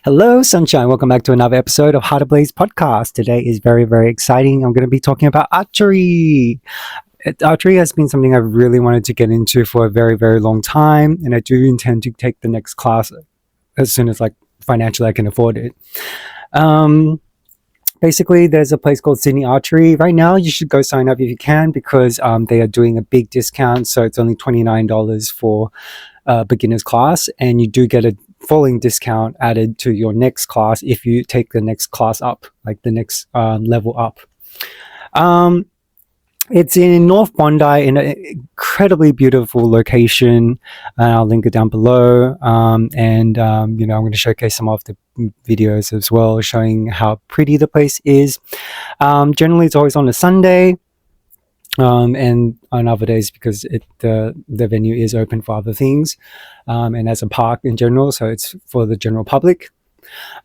Hello, sunshine. Welcome back to another episode of heartablazepodcast. Today is very, very exciting. I'm going to be talking about archery. Archery has been something I've really wanted to get into for a very, very long time, and I do intend to take the next class as soon as financially I can afford it. Basically, there's a place called Sydney Archery. Right now, you should go sign up if you can because they are doing a big discount. So it's only $29 for a beginner's class, and you do get a falling discount added to your next class if you take the next class up, like the next level up. It's in North Bondi in an incredibly beautiful location. I'll link it down below. I'm going to showcase some of the videos as well, showing how pretty the place is. Generally, it's always on a Sunday. And on other days because the venue is open for other things, and as a park in general, so it's for the general public.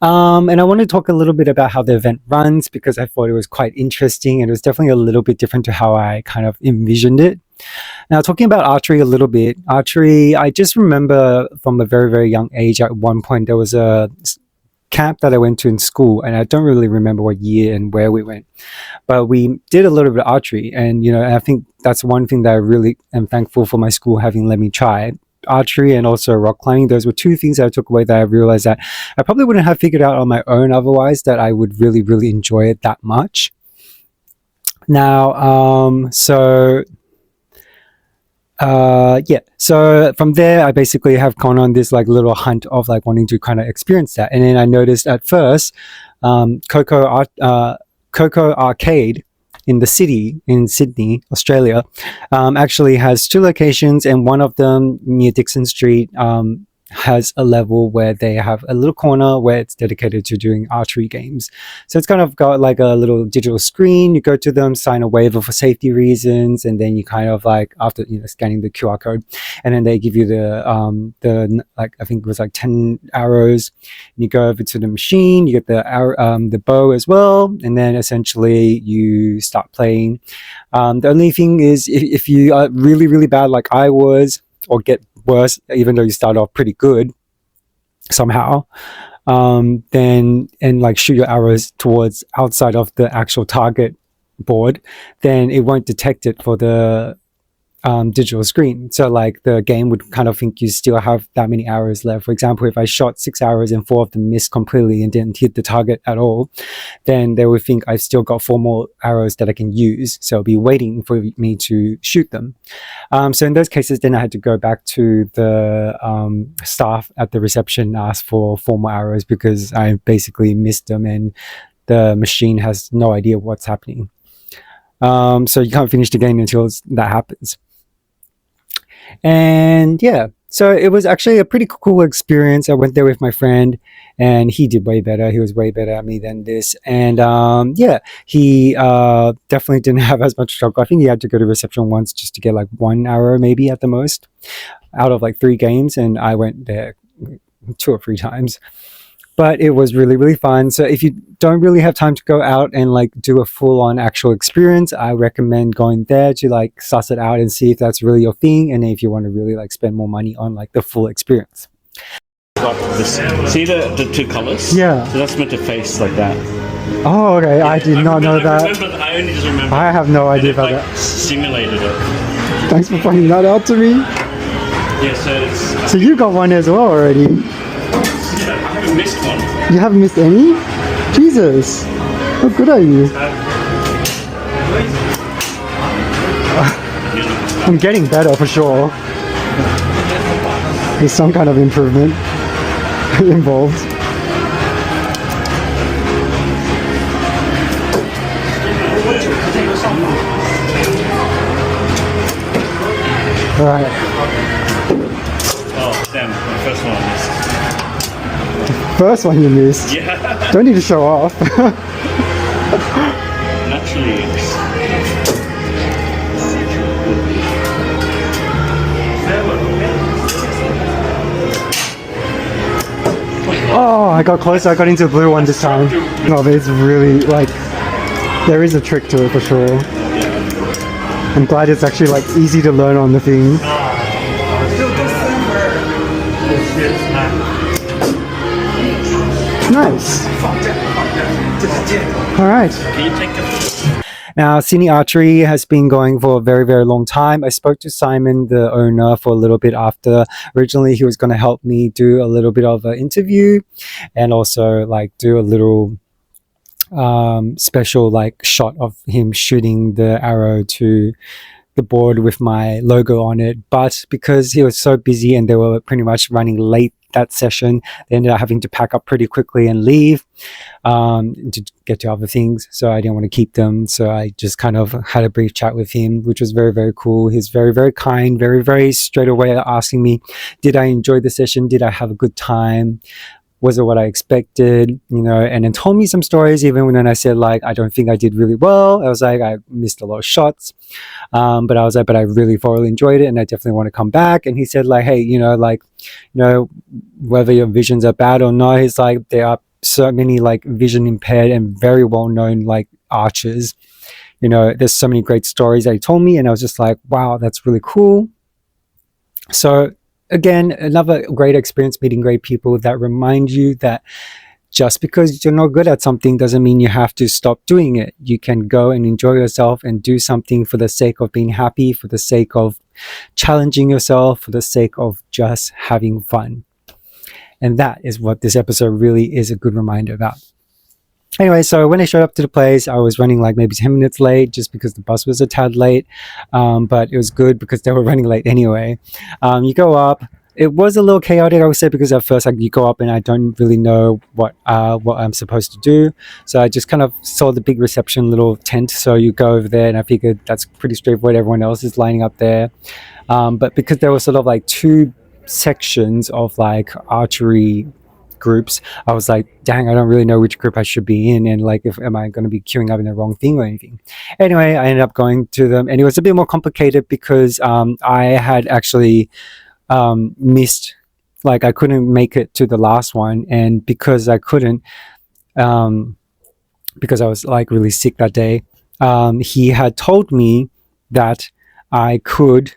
And I want to talk a little bit about how the event runs because I thought it was quite interesting and it was definitely a little bit different to how I kind of envisioned it. Now, talking about archery a little bit, I just remember from a very, very young age, at one point there was a camp that I went to in school, and I don't really remember what year and where we went, but we did a little bit of archery, and I think that's one thing that I really am thankful for my school having let me try. Archery and also rock climbing, those were two things that I took away that I realized that I probably wouldn't have figured out on my own otherwise, that I would really, really enjoy it that much. Now, so from there I basically have gone on this little hunt of wanting to kind of experience that. And then I noticed at first Koko Arcade in the city in Sydney, Australia, actually has two locations, and one of them near Dixon Street has a level where they have a little corner where it's dedicated to doing archery games. So it's kind of got a little digital screen. You go to them, sign a waiver for safety reasons, and then you kind of after scanning the QR code, and then they give you the I think it was 10 arrows, and you go over to the machine, you get the bow as well, and then essentially you start playing. The only thing is if you are really, really bad like I was, or get worse, even though you start off pretty good somehow, then shoot your arrows towards outside of the actual target board, then it won't detect it for the digital screen. So the game would kind of think you still have that many arrows left. For example, if I shot 6 arrows and 4 of them missed completely and didn't hit the target at all, then they would think I've still got 4 more arrows that I can use, so it'll be waiting for me to shoot them. So in those cases, then I had to go back to the staff at the reception and ask for 4 more arrows because I basically missed them and the machine has no idea what's happening. So you can't finish the game until that happens. And so it was actually a pretty cool experience. I went there with my friend, and he did way better. He was way better at me than this. And he definitely didn't have as much struggle. I think he had to go to reception once just to get 1 arrow maybe at the most out of 3 games, and I went there 2 or 3 times. But it was really, really fun. So if you don't really have time to go out and do a full-on actual experience, I recommend going there to suss it out and see if that's really your thing, and if you want to really spend more money on the full experience. Got this. See the 2 colors? Yeah. So that's meant to face like that. Oh, okay. Yeah, I did not know that. I only just remember. I have no idea about that. Simulated it. Thanks for pointing that out to me. Yeah, so it's... So you got one as well already. I haven't missed one. You haven't missed any? Jesus. How good are you? I'm getting better for sure. There's some kind of improvement involved. Alright. Oh, damn. My first one I missed. First one you missed? Yeah. Don't need to show off. Naturally. Oh, I got closer. I got into the blue one this time. No, but it's really there is a trick to it for sure. I'm glad it's actually easy to learn on the thing. Nice. All right. Can you take a Now, Sydney Archery has been going for a very, very long time. I spoke to Simon, the owner, for a little bit after. Originally, he was going to help me do a little bit of an interview and also like do a little special like shot of him shooting the arrow to the board with my logo on it. But because he was so busy and they were pretty much running late that session, they ended up having to pack up pretty quickly and leave to get to other things. So I didn't want to keep them. So I just kind of had a brief chat with him, which was very, very cool. He's very, very kind, very, very straight away asking me, did I enjoy the session? Did I have a good time? Was it what I expected, you know, and then told me some stories even when I said like, I don't think I did really well. I was like, I missed a lot of shots. But I was like, but I really thoroughly enjoyed it and I definitely want to come back. And he said like, hey, you know, like, you know, whether your visions are bad or not, he's like, there are so many like vision impaired and very well-known like archers. You know, there's so many great stories that he told me and I was just like, wow, that's really cool. So again, another great experience meeting great people that remind you that just because you're not good at something doesn't mean you have to stop doing it. You can go and enjoy yourself and do something for the sake of being happy, for the sake of challenging yourself, for the sake of just having fun. And that is what this episode really is a good reminder about. Anyway, so when I showed up to the place, I was running like maybe 10 minutes late just because the bus was a tad late. But it was good because they were running late anyway. You go up. It was a little chaotic, I would say, because at first like, you go up and I don't really know what I'm supposed to do. So I just kind of saw the big reception little tent. So you go over there and I figured that's pretty straightforward. Everyone else is lining up there. But because there was sort of like two sections of like archery groups, I was like, dang, I don't really know which group I should be in, and like, if am I going to be queuing up in the wrong thing or anything. Anyway, I ended up going to them and it was a bit more complicated because I had actually missed, like I couldn't make it to the last one, and because I couldn't, because I was like really sick that day, he had told me that I could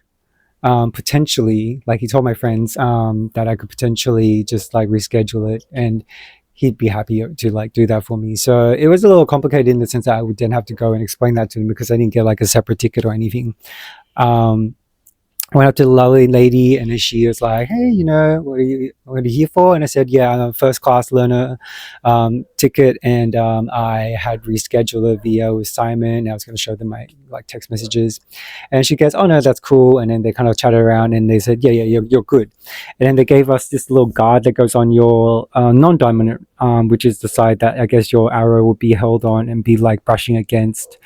potentially, like he told my friends that I could potentially just like reschedule it and he'd be happy to like do that for me. So it was a little complicated in the sense that I would then have to go and explain that to him because I didn't get like a separate ticket or anything. I went up to the lovely lady and then she was like, hey, you know, what are you here for? And I said, yeah, I'm a first class learner ticket, and I had rescheduled a video with Simon and I was going to show them my like text messages. And she goes, oh no, that's cool. And then they kind of chatted around and they said, yeah, you're good. And then they gave us this little guard that goes on your non-dominant, which is the side that I guess your arrow will be held on and be like brushing against.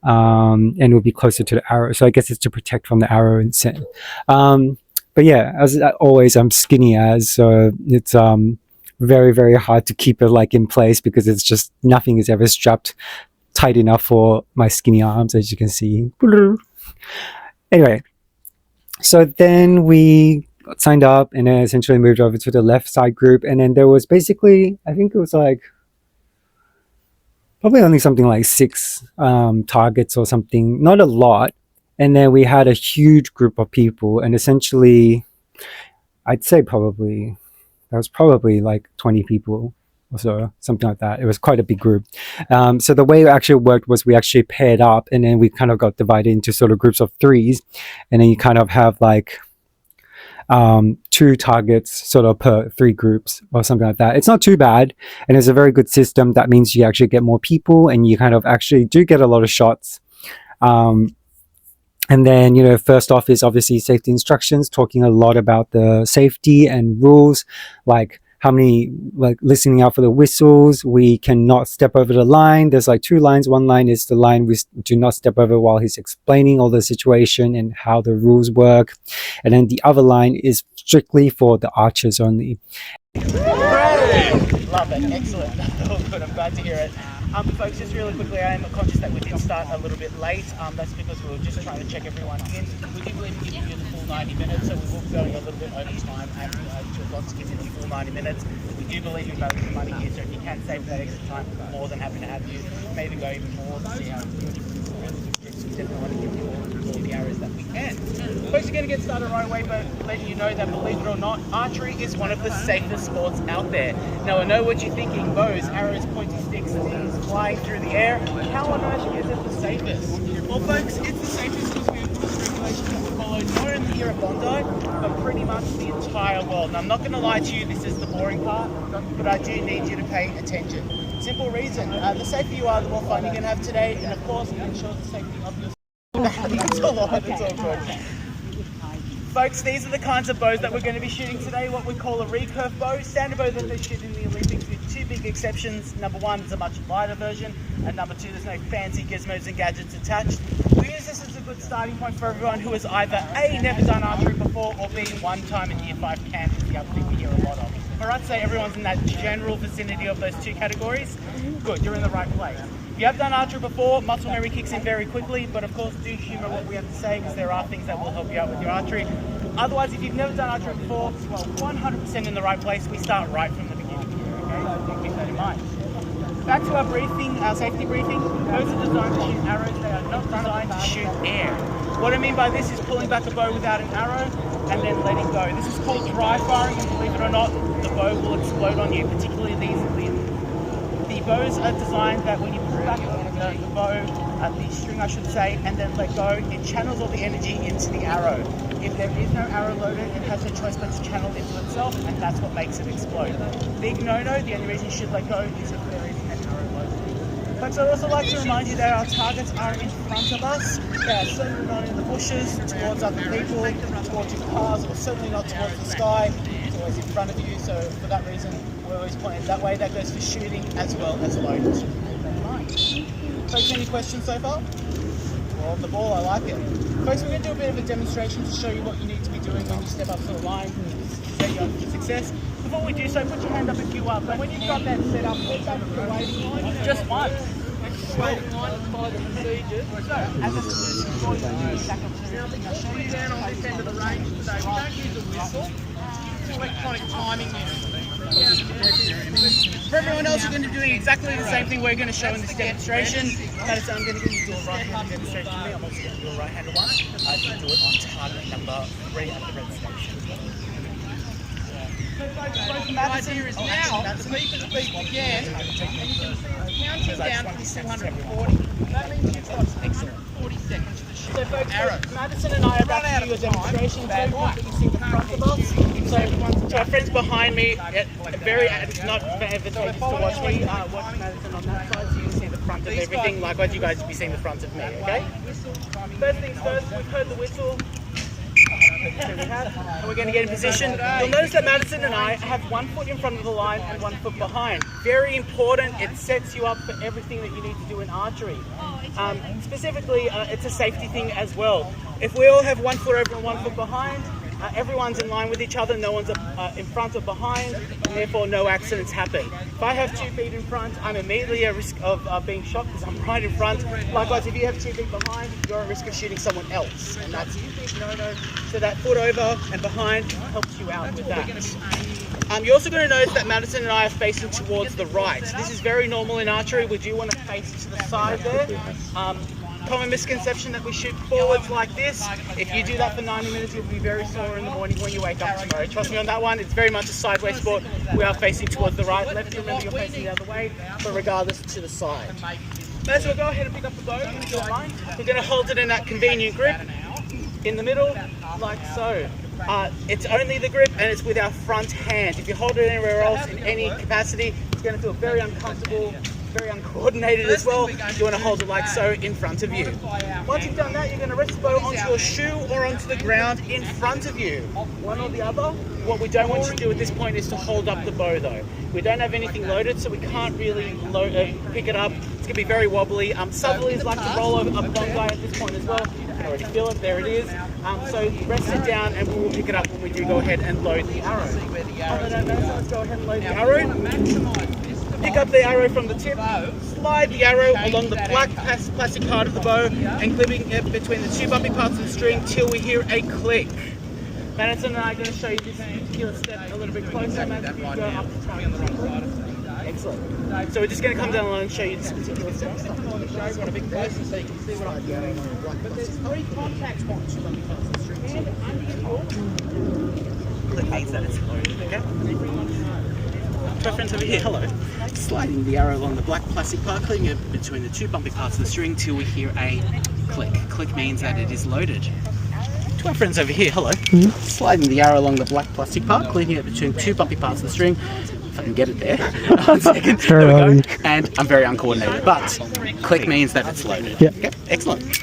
And it will be closer to the arrow. So I guess it's to protect from the arrow and set. But yeah, as always, I'm skinny as, so it's very, very hard to keep it like in place because it's just nothing is ever strapped tight enough for my skinny arms, as you can see. Anyway, so then we got signed up and then essentially moved over to the left side group. And then there was basically, I think it was like, probably only something like 6 targets or something, not a lot. And then we had a huge group of people, and essentially I'd say probably there was probably like 20 people or so, something like that. It was quite a big group. So the way it actually worked was we actually paired up and then we kind of got divided into sort of groups of 3s, and then you kind of have like 2 targets sort of per 3 groups or something like that. It's not too bad, and it's a very good system. That means you actually get more people and you kind of actually do get a lot of shots. And then, you know, first off is obviously safety instructions, talking a lot about the safety and rules, like how many, like listening out for the whistles. We cannot step over the line. There's like 2 lines. One line is the line we do not step over while he's explaining all the situation and how the rules work. And then the other line is strictly for the archers only. Love it, excellent. Oh, good, I'm glad to hear it. Folks, just really quickly, I am conscious that we did start a little bit late. That's because we were just trying to check everyone in. We do believe we give you the full 90 minutes, so we will be going a little bit over time at 2 o'clock to give you the full 90 minutes. We do believe in value for money here, so if you can save that extra time, we're more than happy to have you. Maybe go even more to see how we definitely want to give you all the arrows that we can. Folks, are going to get started right away, but letting you know that, believe it or not, archery is one of the safest sports out there. Now, I know what you're thinking: bows, arrows, pointy sticks, things flying through the air. How on earth is it the safest? Well, folks, it's the safest because we have rules and regulations that we follow, not only here at Bondi, but pretty much the entire world. Now, I'm not going to lie to you, this is the boring part, but I do need you to pay attention. Simple reason, the safer you are, the more fun you're going to have today, and of course, it ensures the safety of your... That's a lot, it's all good. Folks, these are the kinds of bows that we're going to be shooting today, what we call a recurve bow. Standard bow that they shoot in the Olympics with two big exceptions. Number one, it's a much lighter version, and number two, there's no fancy gizmos and gadgets attached. We use this as a good starting point for everyone who has either A, never done archery before, or B, one time in Year 5 camp is the other thing we hear a lot of. All right, so everyone's in that general vicinity of those two categories. Good, you're in the right place. If you have done archery before, muscle memory kicks in very quickly, but of course do humour what we have to say, because there are things that will help you out with your archery. Otherwise, if you've never done archery before, well, 100% in the right place. We start right from the beginning here, okay? So keep that in mind. Back to our briefing, our safety briefing. Those are designed to shoot arrows, they are not designed to shoot air. What I mean by this is pulling back a bow without an arrow and then letting go. This is called dry firing, and believe it or not, the bow will explode on you, particularly these The bows are designed that when you pull back the bow, the string I should say, and then let go, it channels all the energy into the arrow. If there is no arrow loaded, it has no choice but to channel into itself, and that's what makes it explode. Big no-no, the only reason you should let go is if there is an arrow loaded. Folks, I'd also like to remind you that our targets are in front of us. They are certainly not in the bushes, towards other people, towards your cars, or certainly not towards the sky. It's always in front of you, so for that reason, we're always pointed that way. That goes for shooting as well as loading. So keep that in mind. Folks, any questions so far? We're on the ball, I like it. Folks, we're going to do a bit of a demonstration to show you what you need to be doing when you step up to the line and set you up for success. Before we do so, put your hand up if you are. But when you've got that set up, let's have the waiting line. Just one. Waiting line, follow the procedures. So, as a solution for you, stack up everything. I'll show you down on this end of the range today. We don't use a whistle. Electronic timing For everyone else, we're going to be doing exactly the same thing we're going to show in this demonstration. Notice I'm going to do a right-handed demonstration for me. I'm also going to do a right-handed one. I can do it on target number 3 at the red station. The idea is now to keep it beat again, and you can see counting down from 240. That means you've got 640 seconds to shoot. So folks, Madison and I are about to do a demonstration. Very important that you see the front of us. So to our friends behind me, it's not advantageous to watch me. Watch Madison on that side so you can see the front of everything. Likewise, you guys will be seeing the front of me, okay? First things first, we've heard the whistle. And we're going to get in position. You'll notice that Madison and I have 1 foot in front of the line and 1 foot behind. Very important, it sets you up for everything that you need to do in archery. Specifically, it's a safety thing as well. If we all have 1 foot over and 1 foot behind, everyone's in line with each other, no one's in front or behind, and therefore no accidents happen. If I have 2 feet in front, I'm immediately at risk of being shot because I'm right in front. Likewise, if you have 2 feet behind, you're at risk of shooting someone else. And that's a big no-no. So that foot over and behind helps you out with that. You're also going to notice that Madison and I are facing towards the right. This is very normal in archery. We do want to face to the side there. Common misconception that we shoot forwards like this. If you do that for 90 minutes, you'll be very sore in the morning when you wake up tomorrow. Trust me on that one, it's very much a sideways sport. We are facing towards the right. Left, remember you're facing the other way, but regardless, to the side. Now, so we'll go ahead and pick up the bow, if you don't mind. We're going to hold it in that convenient grip, in the middle, like so. It's only the grip and it's with our front hand. If you hold it anywhere else in any capacity, it's going to feel very uncomfortable, very uncoordinated as well. You want to hold it like so in front of you. Once you've done that, you're going to rest the bow onto your shoe or onto the ground in front of you. One or the other. What we don't want you to do at this point is to hold up the bow though. We don't have anything loaded, so we can't really pick it up. It's going to be very wobbly. Southerlies like to roll over a Bondi at this point as well. You can already feel it, there it is. So rest it down and we will pick it up when we do go ahead and load the arrow. Let's go ahead and load the arrow. Pick up the arrow from the tip, slide the arrow along the black plastic part of the bow and clipping it between the 2 bumpy parts of the string till we hear a click. Madison and I are going to show you this particular step a little bit closer. Madison, you go up the top. Excellent. Excellent. So we're just going to come down along and show you this particular setup. Stop along the show, got a bit closer so you can see what I'm doing. But there's 3 contact points on the string. And under your hook, that means that it's loaded, okay? To our friends over here, hello. Sliding the arrow along the black plastic part, clicking it between the 2 bumpy parts of the string till we hear a click. Click means that it is loaded. To our friends over here, hello. Sliding the arrow along the black plastic part, clicking it between 2 bumpy parts of the string. If I can get it there. 1 second. There we go. And I'm very uncoordinated, but click means that it's loaded. Yeah. Okay, excellent.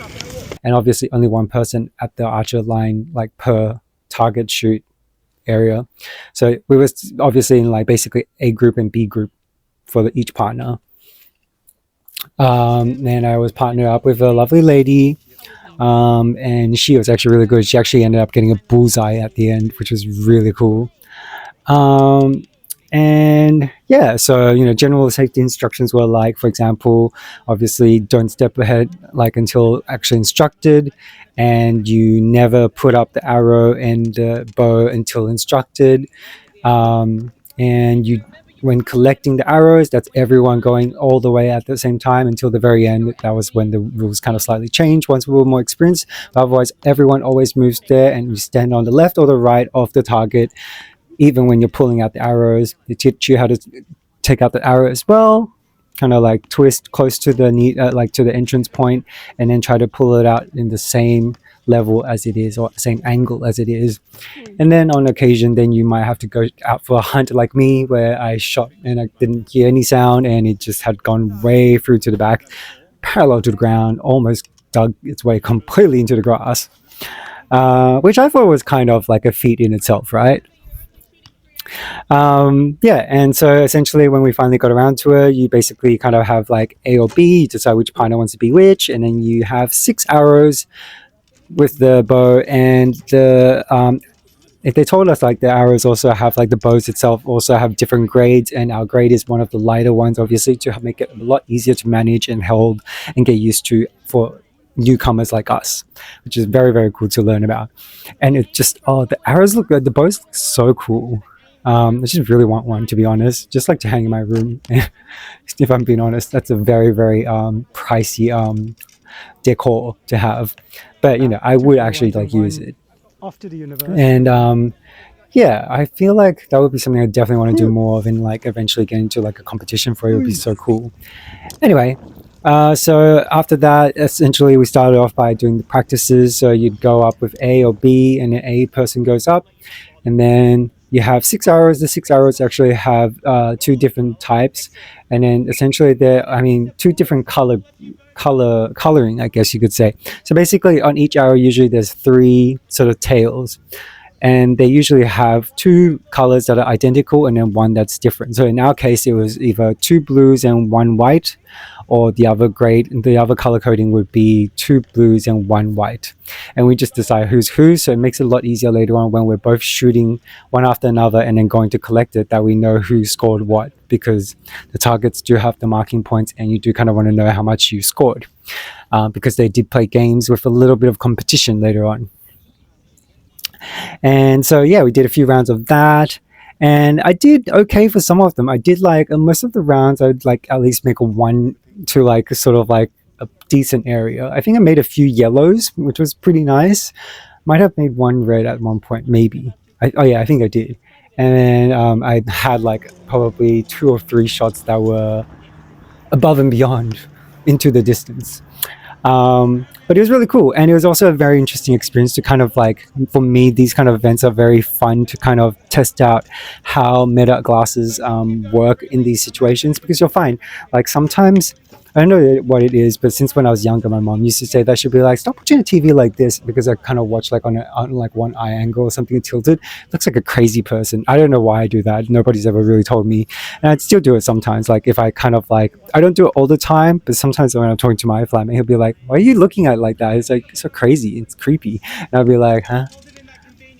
And obviously only one person at the archer line, like per target shoot area. So we was obviously in like basically A group and B group for each partner. And I was partnered up with a lovely lady, and she was actually really good. She actually ended up getting a bullseye at the end, which was really cool. And yeah, so, you know, general safety instructions were like, for example, obviously don't step ahead like until actually instructed, and you never put up the arrow and bow until instructed. And you, when collecting the arrows, that's everyone going all the way at the same time until the very end. That was when the rules kind of slightly changed once we were more experienced. But otherwise, everyone always moves there, and you stand on the left or the right of the target. Even when you're pulling out the arrows, they teach you how to take out the arrow as well, kind of like twist close to the like to the entrance point, and then try to pull it out in the same level as it is, or same angle as it is. And then on occasion, then you might have to go out for a hunt like me, where I shot and I didn't hear any sound, and it just had gone way through to the back, parallel to the ground, almost dug its way completely into the grass, which I thought was kind of like a feat in itself, right? Yeah, and so essentially when we finally got around to it, you basically kind of have like A or B, you decide which partner wants to be which, and then you have 6 arrows with the bow. And the if they told us like the arrows also have like the bows itself also have different grades, and our grade is one of the lighter ones, obviously, to make it a lot easier to manage and hold and get used to for newcomers like us, which is very, very cool to learn about. And it just, oh, the arrows look good, the bows look so cool. I just really want one, to be honest, just like to hang in my room. If I'm being honest, that's a very, very pricey decor to have, but you know, I would actually like use it. Off to the universe. And yeah, I feel like that would be something I definitely want to do more of, and like eventually get into like a competition for it. It would be so cool. Anyway, so after that, essentially we started off by doing the practices. So you'd go up with A or B, and an A person goes up, and then you have 6 arrows. The 6 arrows actually have 2 different types, and then essentially they're, I mean, 2 different coloring, I guess you could say. So basically on each arrow, usually there's 3 sort of tails, and they usually have 2 colors that are identical and then 1 that's different. So in our case, it was either 2 blues and 1 white, or the other grade, the other color coding would be 2 blues and 1 white. And we just decide who's who, so it makes it a lot easier later on when we're both shooting one after another and then going to collect it, that we know who scored what, because the targets do have the marking points, and you do kind of want to know how much you scored, because they did play games with a little bit of competition later on. And so yeah, we did a few rounds of that, and I did okay for some of them. I did like most of the rounds, I'd like at least make a 1 to like sort of like a decent area. I think I made a few yellows, which was pretty nice. Might have made 1 red at one point, maybe. Oh yeah, I think I did. And then I had like probably 2 or 3 shots that were above and beyond into the distance. But it was really cool, and it was also a very interesting experience to kind of like, for me, these kind of events are very fun to kind of test out how meta glasses work in these situations, because you'll find like sometimes, I don't know what it is, but since when I was younger, my mom used to say that she'd be like, stop watching a TV like this, because I kind of watch like on like one eye angle or something tilted. It looks like a crazy person. I don't know why I do that. Nobody's ever really told me. And I'd still do it sometimes. Like if I kind of like, I don't do it all the time, but sometimes when I'm talking to my flatmate, he'll be like, why are you looking at it like that? It's like so crazy. It's creepy. And I'll be like, huh?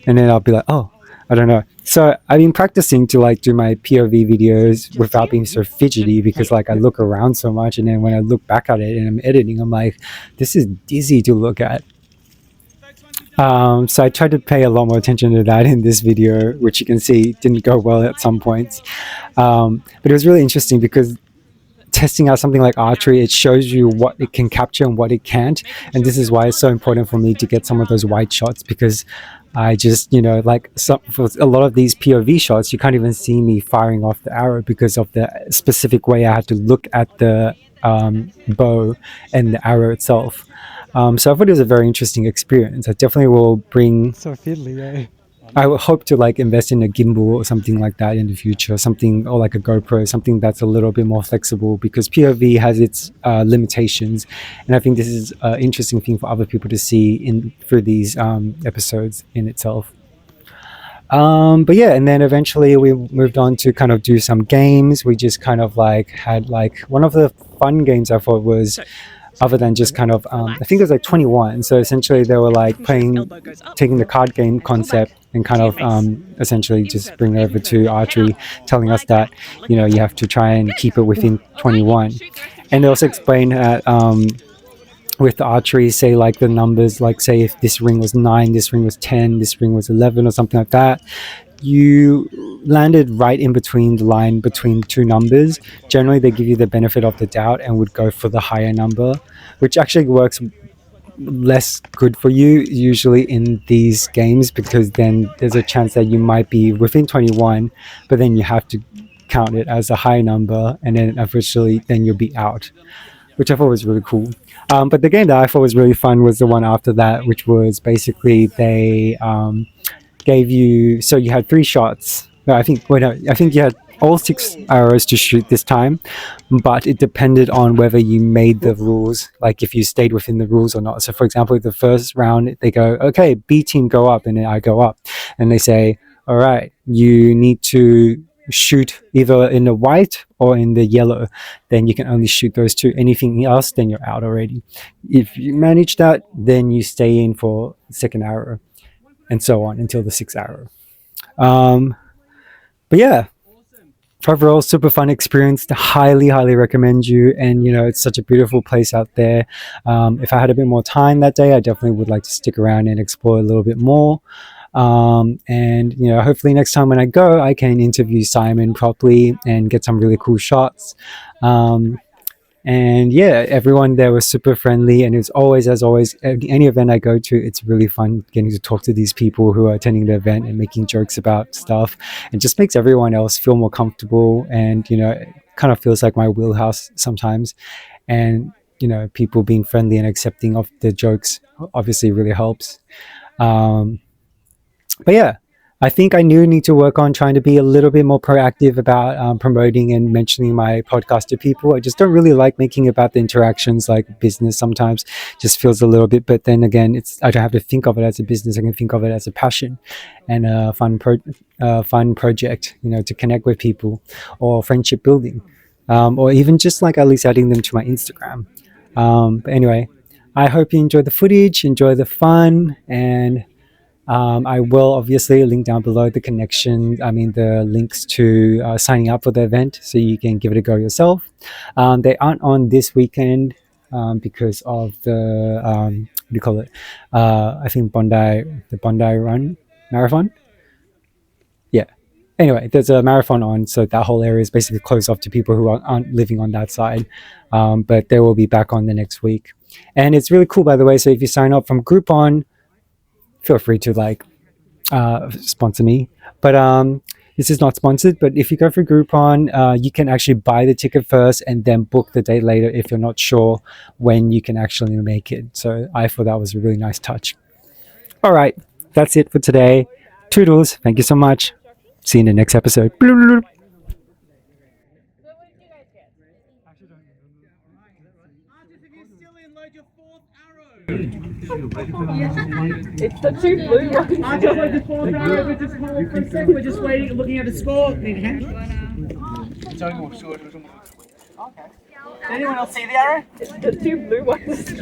And then I'll be like, oh, I don't know. So I've been practicing to like do my POV videos without being so fidgety, because like I look around so much, and then when I look back at it and I'm editing, I'm like, this is dizzy to look at. So I tried to pay a lot more attention to that in this video, which you can see didn't go well at some points. But it was really interesting because testing out something like archery, it shows you what it can capture and what it can't. And this is why it's so important for me to get some of those wide shots, because I just, for a lot of these POV shots, you can't even see me firing off the arrow because of the specific way I had to look at the bow and the arrow itself. So I thought it was a very interesting experience. I definitely will bring. So fiddly, eh? I would hope to invest in a gimbal or something like that in the future, or like a GoPro, something that's a little bit more flexible, because POV has its limitations, and I think this is an interesting thing for other people to see through these episodes in itself. But yeah, and then eventually we moved on to kind of do some games. We just kind of had one of the fun games I thought was, other than just kind of, I think it was 21. So essentially they were taking the card game concept and kind of essentially just bring it over to archery, telling us that, you have to try and keep it within 21. And they also explain that with the archery, say the numbers, say if this ring was 9, this ring was 10, this ring was 11 or something like that, you landed right in between the line between two numbers. Generally they give you the benefit of the doubt and would go for the higher number, which actually works less good for you usually in these games, because then there's a chance that you might be within 21, but then you have to count it as a high number, and then officially then you'll be out, which I thought was really cool. But the game that I thought was really fun was the one after that, which was basically they gave you, so you had 3 shots. I think you had all 6 arrows to shoot this time, but it depended on whether you made the rules, if you stayed within the rules or not. So for example, the first round they go, okay, B team go up, and then I go up, and they say, all right, you need to shoot either in the white or in the yellow. Then you can only shoot those 2. Anything else, then you're out already. If you manage that, then you stay in for the second arrow, and so on until the 6th arrow. But yeah, overall, super fun experience. Highly recommend you. And it's such a beautiful place out there. If I had a bit more time that day, I definitely would like to stick around and explore a little bit more. And hopefully next time when I go, I can interview Simon properly and get some really cool shots. And yeah, everyone there was super friendly, and it was always, as always, any event I go to, it's really fun getting to talk to these people who are attending the event and making jokes about stuff. It just makes everyone else feel more comfortable, and it kind of feels like my wheelhouse sometimes. And people being friendly and accepting of the jokes obviously really helps. But yeah, I think I need to work on trying to be a little bit more proactive about promoting and mentioning my podcast to people. I just don't really like making about the interactions like business sometimes. Just feels a little bit, but then again, I don't have to think of it as a business. I can think of it as a passion and a fun project, to connect with people, or friendship building, or even just at least adding them to my Instagram. But anyway, I hope you enjoy the footage, enjoy the fun, and I will obviously link down below the links to signing up for the event, so you can give it a go yourself. They aren't on this weekend because of the what do you call it? I think the Bondi Run Marathon. Yeah. Anyway, there's a marathon on, so that whole area is basically closed off to people who aren't living on that side. But they will be back on the next week, and it's really cool, by the way. So if you sign up from Groupon, feel free to sponsor me, but this is not sponsored. But if you go for Groupon, you can actually buy the ticket first and then book the date later if you're not sure when you can actually make it. So I thought that was a really nice touch. All right, that's it for today. Toodles, thank you so much. See you in the next episode. It's the 2 blue ones. I just like the 4th arrow. We're just hold for a second. We're just waiting, looking at the score. Need a hand? Okay. Did anyone else see the arrow? It's the 2 blue ones.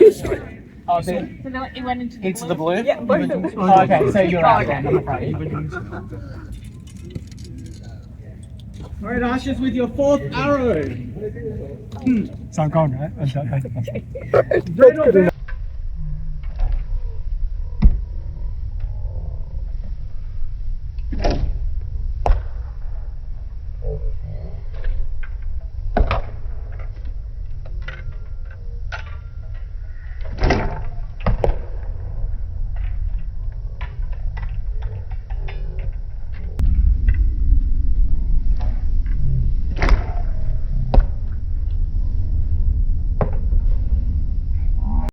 Oh, so it went into the blue? Yeah, both of them. Oh, okay, so you're out then, I'm afraid. Alright, Ashes, with your 4th arrow. So I'm going, right? Don't